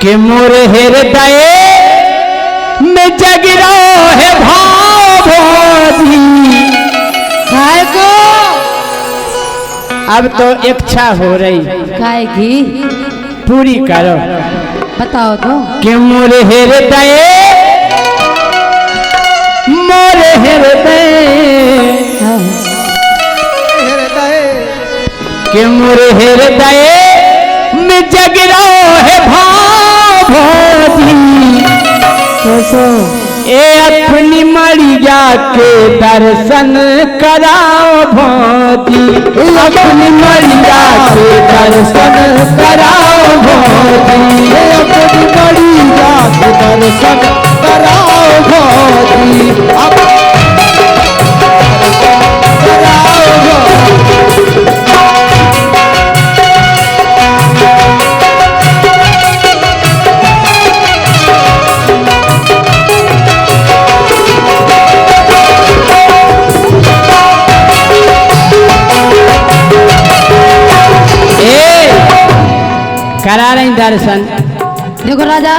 कि मोरे हृदय में जग रहो है भाव भोजी। काय को अब तो इच्छा हो रही काय की पूरी करो। बताओ तो। कि मोरे हृदय कि मोरे हृदय में जग रहो है भाव भोजी। ए अपनी मरिया के दर्शन कराओ भोजी। अपनी मरिया के दर्शन कराओ भोजी। अपनी मरिया के दर्शन कराओ भोजी। करा रही दर्शन। देखो राजा,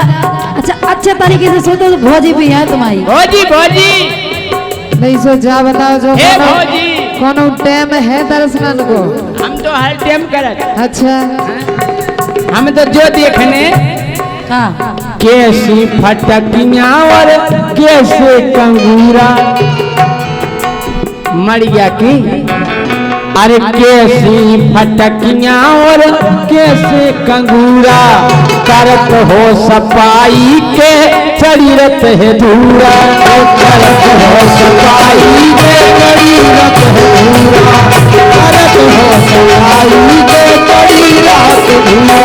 अच्छा अच्छे तरीके से सोचो तो भोजी भी है तुम्हारी। भोजी भोजी नहीं सो जा बताओ जो हे भोजी कौन टाइम है दर्शन को। हम तो हर टाइम करत। अच्छा हम तो जो देखने हाँ कैसी फटकियां और कैसे कंगूरा मरिया की। अरे कैसी फटकियां और कैसे कंगूरा करत हो सफाई के शरीरत है धूरा। करत हो सफाई के शरीरत है धूरा। करत हो सफाई के शरीरत धूरा।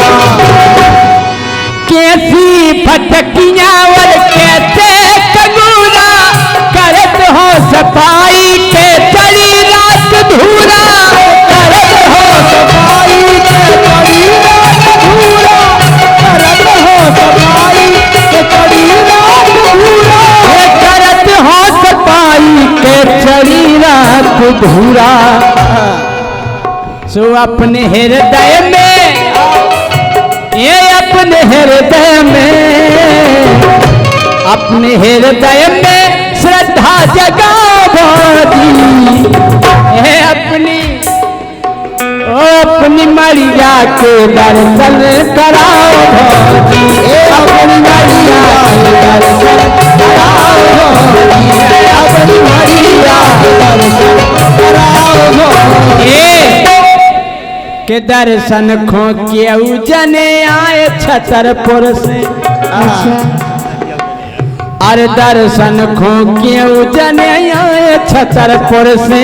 कैसी फटकियां और कैसे कंगूरा करत हो सफाई के शरीरत धूरा। धूरा सो अपने हृदय में, ये अपने हृदय में, अपने हृदय में श्रद्धा जगाओ भोजी। ये अपनी मरिया के दर्शन कराओ भोजी। अपनी मरिया के दर्शन कराओ भोजी। अपनी मरिया के दर्शन के दर्शन खो के जने आए छतरपुर से। अरे दर्शन खो के जने आए छतरपुर से।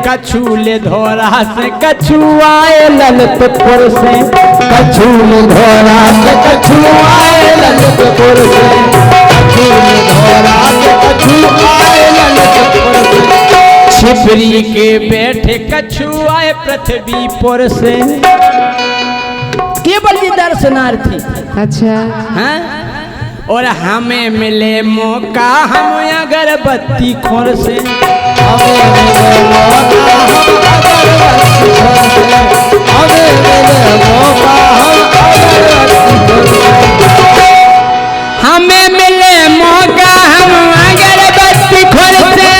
कछूले धोरा से कछु आए ललितपुर से। कछूले धोरा से कछु आए ललितपुर से। कछूले धोरा से कछु आए ललितपुर से। छिपरी के बैठे कछु आए पृथ्वीपुर से। केवल ये दर्शनार्थी। अच्छा हाँ? और हमें मिले मौका हम अगरबत्ती खोर से। हमें मिले मौका हम अगरबत्ती खोर से। हमें मिले मौका हम अगरबत्ती खोर से।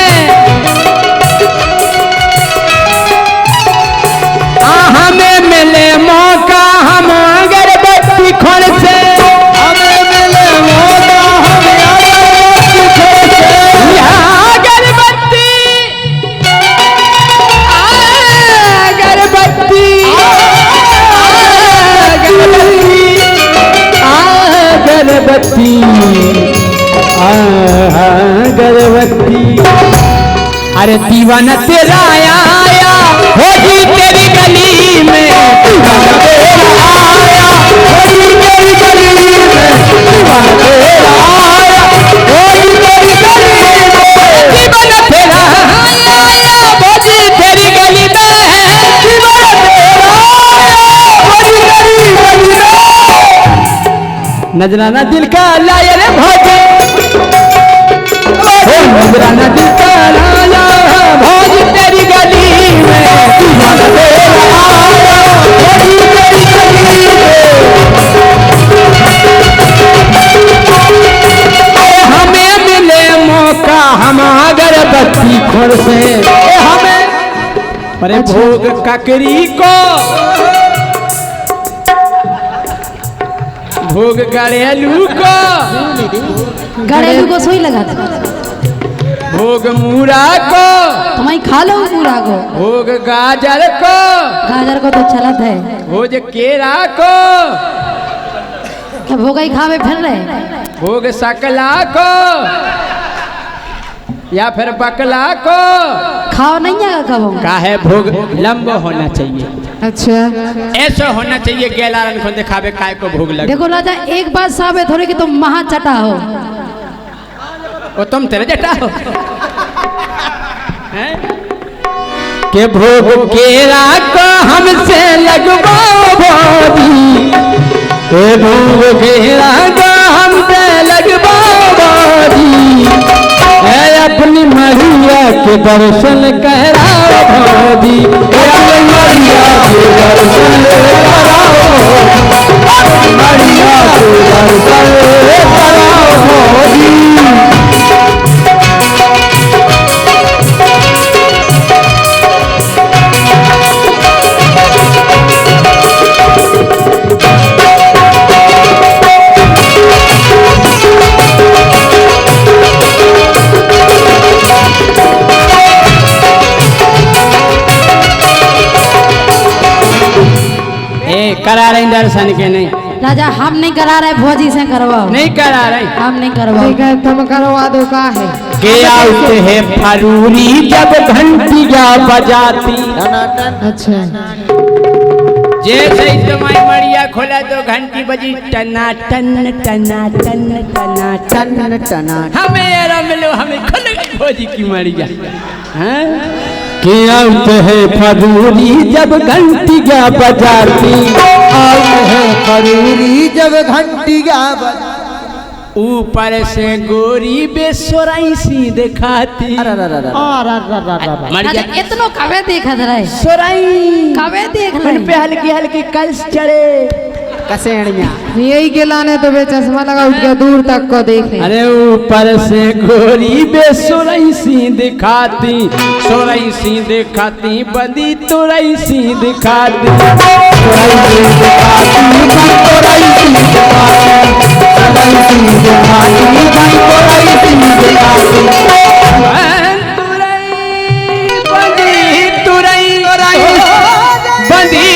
हमें मिले मौका हम अगरबत्ती खोर से। हमें मिले मौका हम अगरबत्ती खोर से। हमें मिले मौका हम अगरबत्ती खोर से। अगरबत्ती अगरबत्ती अगरबत्ती अगरबत्ती। अरे दीवाना तेरा आया होगी तेरी गली में। दीवाना तेरा आया होगी तेरी गली में। दीवाना तेरा आया होगी तेरी गली में। दीवाना तेरा आया होगी तेरी गली में। दीवाना तेरा आया होगी तेरी गली में। नजराना दिल का लाया रे भोजी। नजराना दिल का लाया भोजी तेरी गली में। दीवाना तेरा आया भोजी तेरी गली में। अरे भोग ककरी को, भोग गड़ेलू को, घरेलू को सोई लगा था भोग मूरा को, तुम्हारी खा लो पूरा को, भोग गाजर को, गाजर को तो चलत है, भोज केरा को, क्या भोग ही खावे फिर रहे, भोग सकला को या फिर बकला को। खाओ नहीं आगा कबो। का है भोग लंबा होना चाहिए, अच्छा ऐसा होना चाहिए गेलारन को दिखावे काय को भोग लगे। देखो राजा एक बात साबित हो रही कि तुम महा चटा हो। ओ तुम तेरे जटा हो हैं? के भोग केरा को हमसे लगवाओ भोजी, के भोग केरा को हमसे लगवाओ भोजी, अपनी मैया के दर्शन कराओ भोजी, अपनी मैया के दर्शन कराओ, मैया के दर्शन कराओ भोजी। करा रहे दर्शन के नहीं राजा हम नहीं करा रहे, भोजी से करवाओ। नहीं करा रहे, हम नहीं करवाओ। ठीक है तुम करवा दो। का है के आउट है फरूरी जब घंटिया बजाती। अच्छा जैसे ही तुम्हारी मड़िया खोला तो घंटी बजी, टना टन टना टन टना टन टना, हमें रमलो हमें खुल गई भोजी की मड़िया। के आउट है फरूरी जब घंटिया बजाती, आउट है फरूरी जब घंटिया ऊपर से गोरी बेसोराई सी दिखाती। राजा इतनो कवे देखत रहे, सोराई कवे देख उन रहे। पे हल्की हल्की कल्स चढ़े कसेड़िया। यही के लाने तो वे चश्मा लगा उठ के दूर तक को देखे। अरे ऊपर से गोरी बेसोराई सी दिखाती, सोराई सी दिखाती, बंदी तोराई सी दिखाती, सोराई सी दिखाती, तोराई सी दिखाती, सोराई सी दिखाती, तोराई सी दिखाती, बंदी तोराई बंदी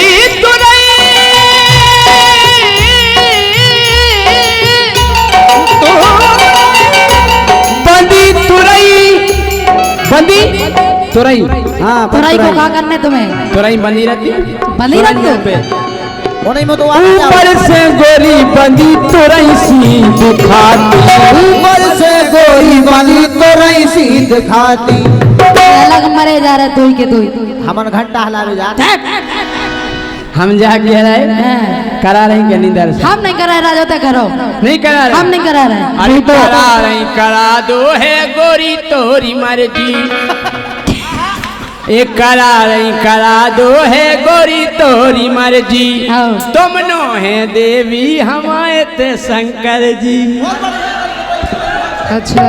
बंदी तुरई। हाँ तुरई को क्या करने तुम्हें? तुरई बंदी रहती, बंदी रहती हो? ऊपर से गोरी बंदी तुरई सी दिखाती, ऊपर से गोरी बंदी तुरई सी दिखाती। अलग मरे जा रहे तुई के तुई। हमन घंटा हलावे जा हम जा के रहे करा रहे के नहीं दर्शन। हम नहीं करा राजा तो करो। नहीं करा रहे, हम नहीं करा रहे। अरे करा रहे, करा दो है गोरी तोरी मर्जी, एक करा रही करा दो है गोरी तोरी मर्जी, तुम नो है देवी हमारे ते शंकर जी। अच्छा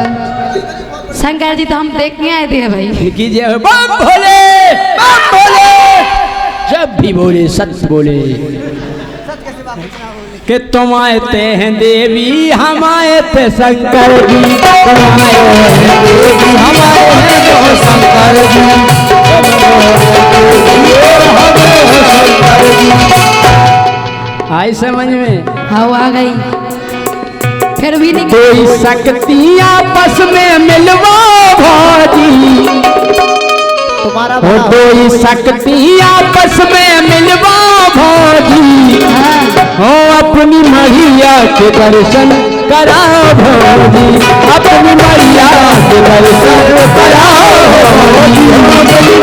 शंकर जी तो हम देखने आए थे भाई। कीजिए बम भोले, बम भोले, जब भी बोले सत्य बोले, कि तुम आते हैं देवी हम आए थे शंकर जी, तुम आए हैं देवी हम आए हैं जो शंकर जी, आई समझ में? हाँ आ गई। फिर भी नहीं कोई शक्ति आपस में मिलवा भाजी, तुम्हारा वो कोई शक्ति आपस में मिलवा भाजी, हो अपनी मैया के दर्शन कराओ भोजी, अपनी मैया के दर्शन कराओ भोजी, अपनी